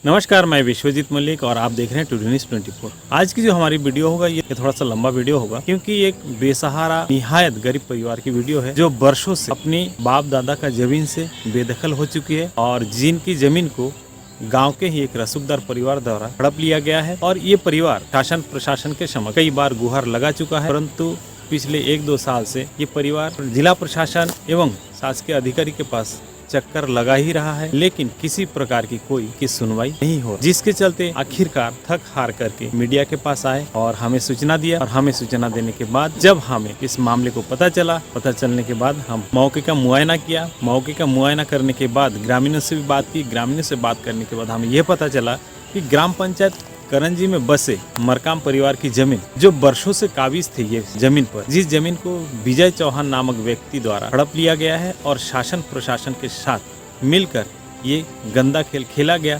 नमस्कार, मैं विश्वजीत मलिक और आप देख रहे हैं टुडे न्यूज़ 24। आज की जो हमारी वीडियो होगा ये थोड़ा सा लंबा वीडियो होगा क्योंकि ये एक बेसहारा निहायत गरीब परिवार की वीडियो है जो वर्षों से अपनी बाप दादा का जमीन से बेदखल हो चुकी है और जिनकी जमीन को गांव के ही एक रसूखदार परिवार द्वारा हड़प लिया गया है। और ये परिवार शासन प्रशासन के समक्ष कई बार गुहार लगा चुका है, परंतु पिछले 1-2 साल से ये परिवार जिला प्रशासन एवं शासकीय अधिकारी के पास चक्कर लगा ही रहा है, लेकिन किसी प्रकार की कोई सुनवाई नहीं हो, जिसके चलते आखिरकार थक हार करके मीडिया के पास आए और हमें सूचना दिया। और हमें सूचना देने के बाद जब हमें इस मामले को पता चलने के बाद हम मौके का मुआयना किया। मौके का मुआयना करने के बाद ग्रामीणों से भी बात की। ग्रामीणों से बात करने के बाद हमें यह पता चला कि ग्राम पंचायत करंजी में बसे मरकाम परिवार की जमीन जो वर्षों से काबिज थी, ये जमीन पर जिस जमीन को विजय चौहान नामक व्यक्ति द्वारा हड़प लिया गया है और शासन प्रशासन के साथ मिलकर ये गंदा खेल खेला गया।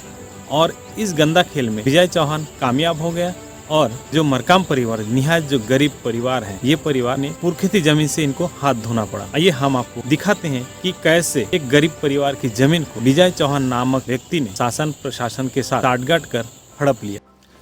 और इस गंदा खेल में विजय चौहान कामयाब हो गया और जो मरकाम परिवार निहायत जो गरीब परिवार है, ये परिवार ने पुरखती जमीन से इनको हाथ धोना पड़ा। आइए हम आपको दिखाते हैं कि कैसे एक गरीब परिवार की जमीन को विजय चौहान नामक व्यक्ति ने शासन प्रशासन के साथ साठगांठ कर हड़प लिया।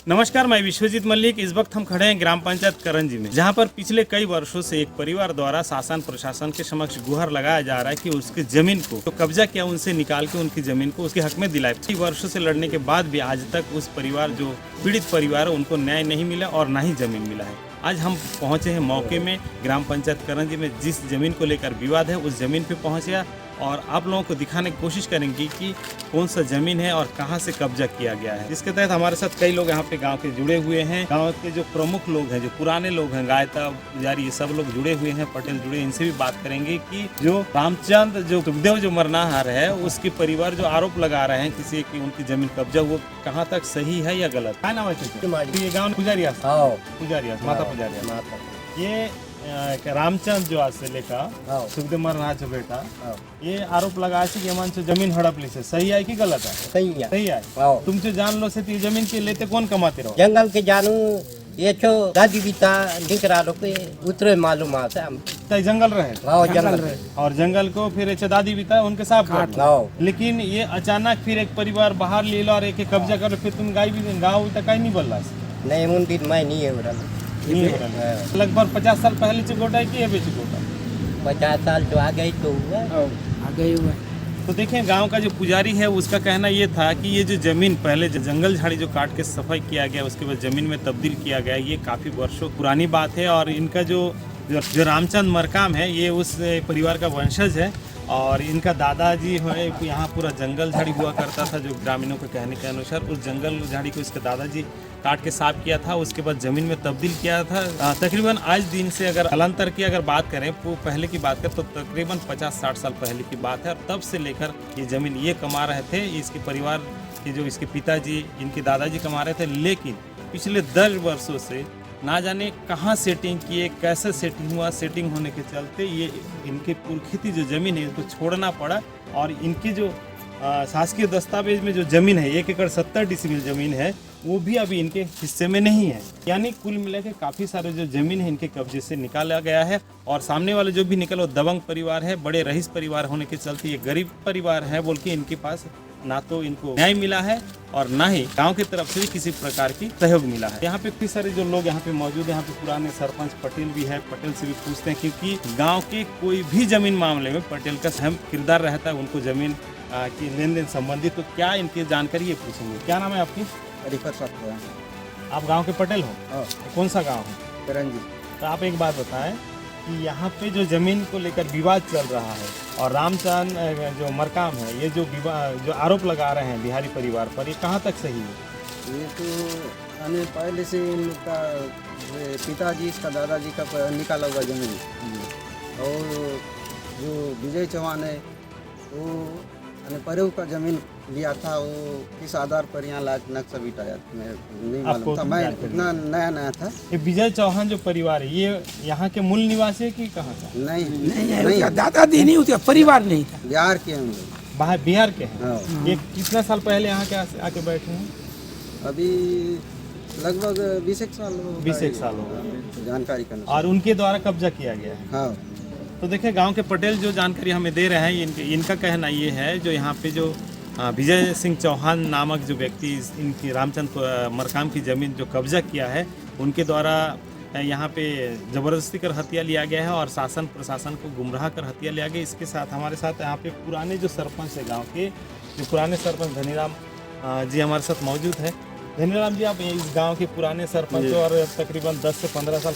नमस्कार, मैं विश्वजीत मलिक। इस वक्त हम खड़े हैं ग्राम पंचायत करंजी में, जहां पर पिछले कई वर्षों से एक परिवार द्वारा शासन प्रशासन के समक्ष गुहार लगाया जा रहा है कि उसकी जमीन को तो कब्जा किया, उनसे निकाल के उनकी जमीन को उसके हक में दिलाए। कई वर्षों से लड़ने के बाद भी आज तक उस परिवार जो पीड़ित परिवार है उनको न्याय नहीं मिला और ना ही जमीन मिला है। आज हम पहुंचे हैं मौके में ग्राम पंचायत करंजी में, जिस जमीन को लेकर विवाद है उस जमीन पे पहुंचे और आप लोगों को दिखाने की कोशिश करेंगे कि कौन सा जमीन है और कहां से कब्जा किया गया है। इसके तहत हमारे साथ कई लोग यहाँ पे गांव के जुड़े हुए हैं। गांव के जो प्रमुख लोग हैं, जो पुराने लोग हैं, गायता पुजारी, ये सब लोग जुड़े हुए हैं, पटेल जुड़े, इनसे भी बात करेंगे कि जो रामचंद जो सुखदेव जो मरनाहार है उसके परिवार जो आरोप लगा रहे हैं किसी की उनकी जमीन कब्जा, वो कहाँ तक सही है या गलत। क्या नाम है? ये गाँव पुजारिया माता पुजारिया। ये रामचंद जो आज से लेकर सुखदेव मरना जो बेटा ये आरोप लगा कि मन से जमीन हड़प ली से सही है कि गलत है? सही है। तुम जो जान लो से ये जमीन के लेते कौन कमाते रहो? जंगल के जानू ये छो दादी बीता निकरा लो के उतरे मालूम आता है जंगल रहे। जंगल रहे और जंगल को फिर दादी बीता उनके साथ काट। लेकिन ये अचानक फिर एक परिवार बाहर ले लो और एक कब्जा करो, फिर तुम गाँव तक नहीं बोल रहा? नहीं मुंडी मैं नहीं है लगभग 50 साल पहले चिकोटा है कि अभी चिकोटा? 50 साल तो आ गई तो हुआ। तो देखें, गांव का जो पुजारी है उसका कहना ये था कि ये जो जमीन पहले जंगल झाड़ी जो काट के सफाई किया गया उसके बाद जमीन में तब्दील किया गया, ये काफ़ी वर्षों पुरानी बात है। और इनका जो रामचंद मरकाम है ये उस परिवार का वंशज है और इनका दादाजी है यहाँ पूरा जंगल झाड़ी हुआ करता था। जो ग्रामीणों के कहने के अनुसार उस जंगल झाड़ी को इसके दादाजी काट के साफ किया था, उसके बाद जमीन में तब्दील किया था। तकरीबन आज दिन से अगर कालांतर की अगर बात करें, पहले की बात करें तो तकरीबन 50-60 साल पहले की बात है। और तब से लेकर ये जमीन ये कमा रहे थे, इसके परिवार के जो इसके पिताजी इनके दादाजी कमा रहे थे। लेकिन पिछले 10 वर्षों से ना जाने कहाँ सेटिंग किए, कैसे सेटिंग हुआ, सेटिंग होने के चलते ये इनके पुरखती जो ज़मीन है इसको छोड़ना पड़ा। और इनकी जो शासकीय दस्तावेज में जो ज़मीन है 1 एकड़ 70 डिसिमिल ज़मीन है वो भी अभी इनके हिस्से में नहीं है। यानी कुल मिला के काफ़ी सारे जो ज़मीन है इनके कब्जे से निकाला गया है। और सामने वाले जो भी निकला वो दबंग परिवार है, बड़े रईस परिवार होने के चलते ये गरीब परिवार है बोल के इनके पास ना तो इनको न्याय मिला है और ना ही गांव की तरफ से भी किसी प्रकार की सहयोग मिला है। यहाँ पे काफी सारे जो लोग यहाँ पे मौजूद है, यहाँ पे पुराने सरपंच पटेल भी है, पटेल से भी पूछते हैं क्योंकि गांव के कोई भी जमीन मामले में पटेल का अहम किरदार रहता है, उनको जमीन की लेन देन संबंधित। तो क्या इनकी जानकारी ये पूछेंगे। क्या नाम है आपकी? आप गाँव के पटेल हो? कौन सा गाँव है? करंजी। तो आप एक बात बताएं कि यहाँ पे जो जमीन को लेकर विवाद चल रहा है और रामचंद जो मरकाम है ये जो जो आरोप लगा रहे हैं बिहारी परिवार पर, ये कहाँ तक सही है? ये तो हमें पहले से इनका पिताजी इसका दादाजी का निकाला हुआ जमीन और जो विजय चौहान है वो परेव का जमीन लिया था, वो किस आधार पर यहाँ नक्शा बिठाया नहीं मालूम था, मैं इतना नया था। ये विजय चौहान जो परिवार है ये यहाँ के मूल निवासी है कि कहाँ का? नहीं दादाजी नहीं होती, परिवार नहीं था। बिहार के हम लोग। बाहर बिहार के हैं। ये कितना साल पहले यहाँ के आके बैठे हैं? अभी लगभग 20 साल हो गए। 20 साल हो गए जानकारी का। और उनके द्वारा कब्जा किया गया है। हाँ। तो देखिए गांव के पटेल जो जानकारी हमें दे रहे हैं इनका कहना ये है जो यहाँ पे जो विजय सिंह चौहान नामक जो व्यक्ति इनकी रामचंद मरकाम की ज़मीन जो कब्जा किया है, उनके द्वारा यहाँ पे ज़बरदस्ती कर हत्या लिया गया है और शासन प्रशासन को गुमराह कर हत्या लिया गया। इसके साथ हमारे साथ यहाँ पे पुराने जो सरपंच है गांव के, जो पुराने सरपंच धनीराम जी हमारे साथ मौजूद है। धनीराम जी, आप इस गांव के पुराने सरपंच और तकरीबन 10 से 15 साल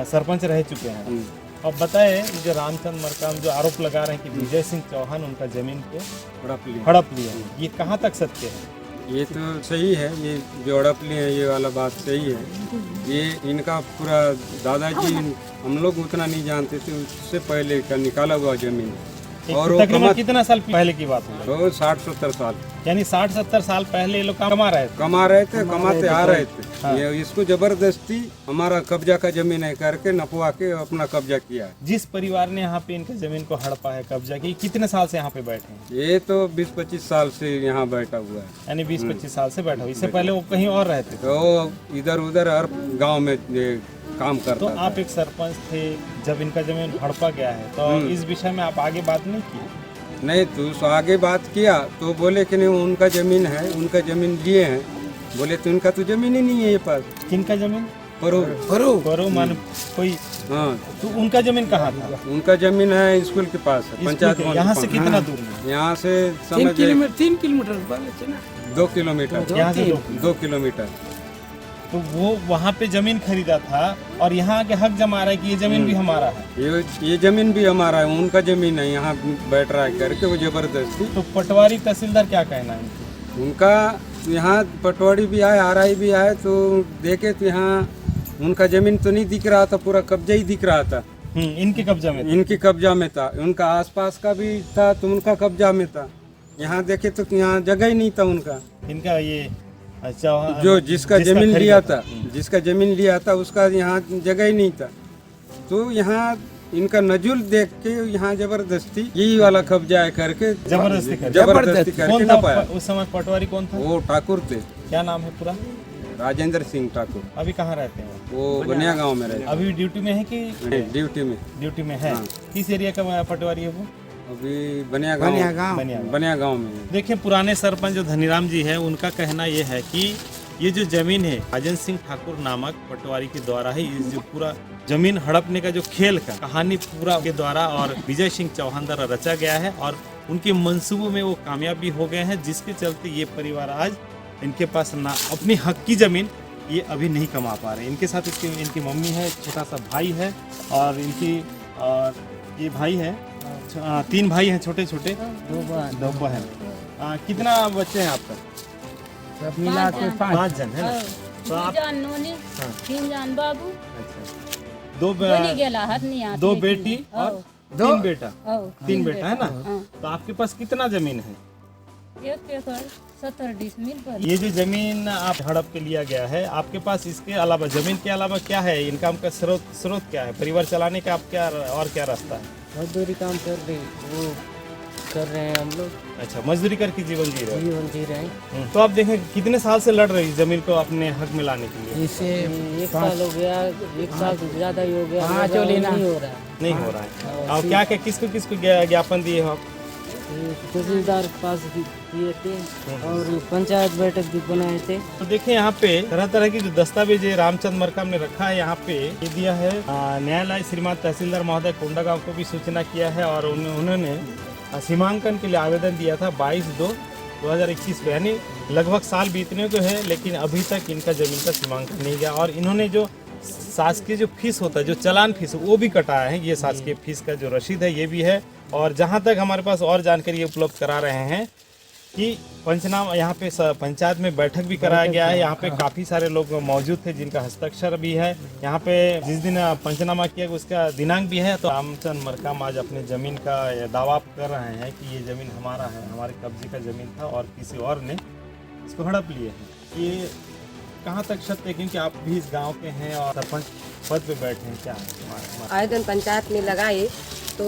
सरपंच रह चुके हैं। अब बताएं, जो रामचंद मरकाम जो आरोप लगा रहे हैं कि विजय सिंह चौहान उनका जमीन को हड़प लिया है, ये कहाँ तक सत्य है? ये तो सही है, ये जो हड़प लिए हैं ये वाला बात सही है। ये इनका पूरा दादाजी, हम लोग उतना नहीं जानते थे, उससे पहले का निकाला हुआ जमीन। और वो तकरीबन कितना साल पहले की बात है? तो 60-70 साल, यानी 60-70 साल पहले ये लोग कमा रहे थे। कमाते आ रहे थे। ये इसको जबरदस्ती हमारा कब्जा का जमीन है करके नपवा के अपना कब्जा किया है। जिस परिवार ने यहाँ पे इनका जमीन को हड़पा है, कब्जा की, कितने साल से यहाँ पे बैठे हैं? ये तो 20-25 साल से यहाँ बैठा हुआ है। यानी 20-25 साल से बैठा हुआ। इससे पहले वो कहीं और रहते थे। तो इधर उधर हर गांव में ये काम करता तो था। आप एक सरपंच थे, जब इनका जमीन हड़पा गया है तो इस विषय में आप आगे बात नहीं की? नहीं, तो आगे बात किया तो बोले कि नहीं उनका जमीन है, उनका जमीन लिए हैं। बोले तो उनका तो जमीन ही नहीं है ये पास। किनका जमीन? करो मान कोई। हाँ, तो उनका जमीन कहाँ था? उनका जमीन है स्कूल के पास है, पंचायत भवन यहाँ के से पास। कितना दूर में? यहाँ से 3 समझ किलोमीटर 3 किलोमीटर बगल से ना 2 किलोमीटर, यहाँ से 2 किलोमीटर। तो वो वहाँ पे जमीन खरीदा था और यहाँ के हक जमा रहा है कि ये जमीन भी हमारा है। ये जमीन भी हमारा है, उनका जमीन है, यहाँ बैठ रहा है करके वो जबरदस्ती। तो पटवारी तहसीलदार क्या कहना है उनका? यहाँ पटवारी भी आए, RI भी आए, तो देखे तो यहाँ उनका जमीन तो नहीं दिख रहा था, पूरा कब्जा ही दिख रहा था। इनके कब्जा में? इनके कब्जा में था। उनका आसपास का भी था तो उनका कब्जा में था। यहाँ देखे तो यहाँ जगह ही नहीं था उनका। इनका ये अच्छा, जो जिसका जमीन लिया था, जिसका जमीन लिया था उसका यहाँ जगह ही नहीं था। तो यहाँ इनका नजुल देख के यहाँ जबरदस्ती यही वाला कब्जा है करके जबरदस्ती करके कौन ना था पाया। उस समय पटवारी? कौन था वो ठाकुर थे, क्या नाम है पूरा? राजेंद्र सिंह ठाकुर। अभी कहाँ रहते हैं वो बनिया गांव में रहते अभी ड्यूटी में है कि? हैं, ड्यूटी में है। किस एरिया का पटवारी है वो? अभी बनिया गांव में। देखिए, पुराने सरपंच जो धनीराम जी है, उनका कहना ये है कि ये जो जमीन है राजन सिंह ठाकुर नामक पटवारी के द्वारा ही इस जो पूरा जमीन हड़पने का जो खेल का कहानी पूरा के द्वारा और विजय सिंह चौहान द्वारा रचा गया है और उनके मंसूबों में वो कामयाब भी हो गए हैं, जिसके चलते ये परिवार आज इनके पास ना अपनी हक की जमीन ये अभी नहीं कमा पा रहे। इनके साथ इनकी मम्मी है, छोटा सा भाई है और ये भाई है, 3 भाई हैं छोटे छोटे, 2 बहन। कितना बच्चे हैं आपका? सब मिला के 5 जन है ना? तो आप 3 जान बाबू, अच्छा, 2 2 बेटी और 3 बेटा। 3 बेटा है ना? तो आपके पास कितना जमीन है? 1 एकड़ 70 डिसमिल पर। ये जो जमीन आप हड़प के लिया गया है, आपके पास इसके अलावा जमीन के अलावा क्या है? इनकम का स्रोत क्या है? परिवार चलाने का आप क्या और क्या रास्ता है? मजदूरी काम कर रहे हैं हम लोग। अच्छा, मजदूरी करके जीवन जी रहे हैं। तो आप देखें कितने साल से लड़ रही जमीन को अपने हक में लाने के लिए? इसे 1 साल हो गया, 1 साल से ज्यादा ही हो गया। हाँ, चलिए ना। नहीं हो रहा है। और क्या क्या किसको ज्ञापन दिए हो आप? तहसीलदार के पास दिए थे और पंचायत बैठक भी बनाए थे। तो देखिए, यहाँ पे तरह तरह की जो दस्तावेज रामचंद मरकाम ने रखा है, यहाँ पे ये दिया है न्यायालय श्रीमान तहसीलदार महोदय कोंडागांव को भी सूचना किया है और उन्होंने सीमांकन के लिए आवेदन दिया था 22/2/2021 में, यानी लगभग साल बीतने को है, लेकिन अभी तक इनका जमीन का सीमांकन नहीं गया। और इन्होंने जो शासकीय जो फीस होता है, जो चालान फीस, वो भी कटाया है। ये शासकीय फीस का जो रसीद है ये भी है। और जहाँ तक हमारे पास और जानकारी उपलब्ध करा रहे हैं कि पंचनामा यहाँ पे पंचायत में बैठक भी कराया गया है। यहाँ पे काफ़ी सारे लोग मौजूद थे जिनका हस्ताक्षर भी है। यहाँ पे जिस दिन पंचनामा किया उसका दिनांक भी है। तो रामचंद मरकाम आज अपने ज़मीन का दावा कर रहे हैं कि ये ज़मीन हमारा है, हमारे कब्जे का ज़मीन था और किसी और ने इसको हड़प लिए है। ये कहाँ तक सत्य है? क्योंकि आप भी इस गाँव के हैं और सरपंच पद पे बैठे हैं। क्या आवेदन पंचायत में लगाए तो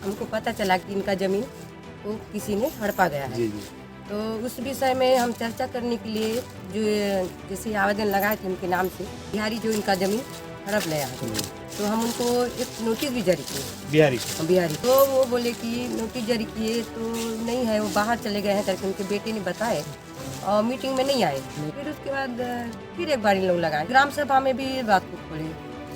हमको पता चला कि इनका ज़मीन को किसी ने हड़पा गया है। जी जी। तो उस विषय में हम चर्चा करने के लिए जो जैसे आवेदन लगाए थे उनके नाम से, बिहारी जो इनका ज़मीन हड़प ले आए। तो हम उनको एक नोटिस भी जारी किए बिहारी तो वो बोले कि नोटिस जारी किए तो नहीं है, वो बाहर चले गए हैं करके उनके बेटे ने बताए और मीटिंग में नहीं आए। फिर उसके बाद फिर एक बार इन लोग लगाए, ग्राम सभा में भी बात को खोले,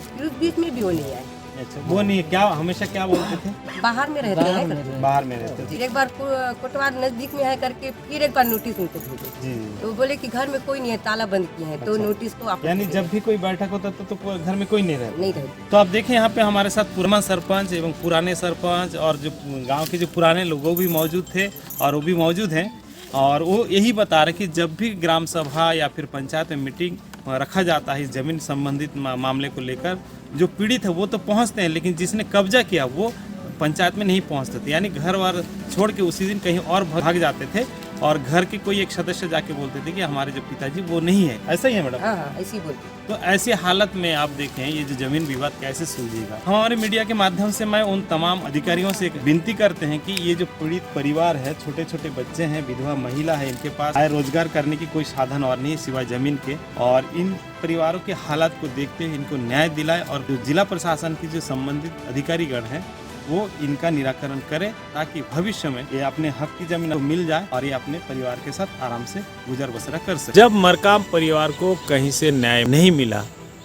फिर उस बीच में भी वो नहीं आए। अच्छा, वो नहीं क्या हमेशा क्या बोलते थे? बाहर में रहते हैं करके। बाहर में रहते थे। फिर एक बार कोटवार नजदीक में है करके फिर एक बार नोटिस उनको भेजे। जी तो बोले कि घर में कोई नहीं है, ताला बंद किए हैं। तो नोटिस तो आप यानी जब भी कोई बैठक होता था तो घर में कोई नहीं रहता। नहीं रहते। तो आप देखें यहाँ पे हमारे साथ पुराना सरपंच एवं पुराने सरपंच और जो गांव के जो पुराने लोग वो भी मौजूद थे और वो भी मौजूद हैं, और वो यही बता रहे कि जब भी ग्राम सभा या फिर पंचायत में मीटिंग रखा जाता है इस जमीन संबंधित मामले को लेकर, जो पीड़ित है वो तो पहुंचते हैं, लेकिन जिसने कब्जा किया वो पंचायत में नहीं पहुंचते थे। यानी घर वार छोड़ के उसी दिन कहीं और भाग जाते थे और घर के कोई एक सदस्य जाके बोलते थे कि हमारे जो पिताजी वो नहीं है। ऐसा ही है मैडम? हाँ ऐसी बोलते। तो ऐसी हालत में आप देखें ये जो जमीन विवाद कैसे सुलझेगा। हमारे मीडिया के माध्यम से मैं उन तमाम अधिकारियों से विनती करते हैं कि ये जो पीड़ित परिवार है, छोटे छोटे बच्चे हैं, विधवा महिला है, इनके पास आय रोजगार करने की कोई साधन और नहीं है सिवाय जमीन के, और इन परिवारों के हालात को देखते हुए इनको न्याय दिलाए और जो जिला प्रशासन की जो संबंधित अधिकारीगण हैं वो इनका निराकरण करे ताकि भविष्य में ये अपने हक की जमीन को मिल जाए और ये अपने परिवार के साथ आराम से गुजर बसर कर सके। जब मरकाम परिवार को कहीं से न्याय नहीं मिला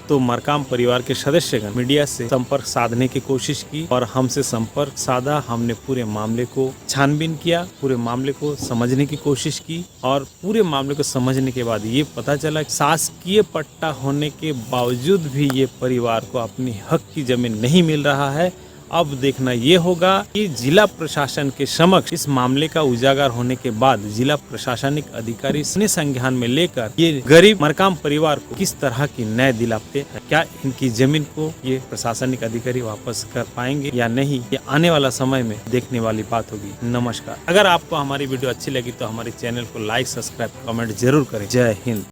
तो मरकाम परिवार के सदस्यगण मीडिया से संपर्क साधने की कोशिश की और हमसे संपर्क साधा। हमने पूरे मामले को छानबीन किया, पूरे मामले को समझने की कोशिश की और पूरे मामले को समझने के बाद ये पता चला कि शासकीय पट्टा होने के बावजूद भी ये परिवार को अपनी हक की जमीन नहीं मिल रहा है। अब देखना ये होगा कि जिला प्रशासन के समक्ष इस मामले का उजागर होने के बाद जिला प्रशासनिक अधिकारी अपने संज्ञान में लेकर ये गरीब मरकाम परिवार को किस तरह की न्याय दिलाते हैं। क्या इनकी जमीन को ये प्रशासनिक अधिकारी वापस कर पाएंगे या नहीं, ये आने वाला समय में देखने वाली बात होगी। नमस्कार। अगर आपको हमारी वीडियो अच्छी लगी तो हमारे चैनल को लाइक, सब्सक्राइब, कमेंट जरूर करें। जय हिंद।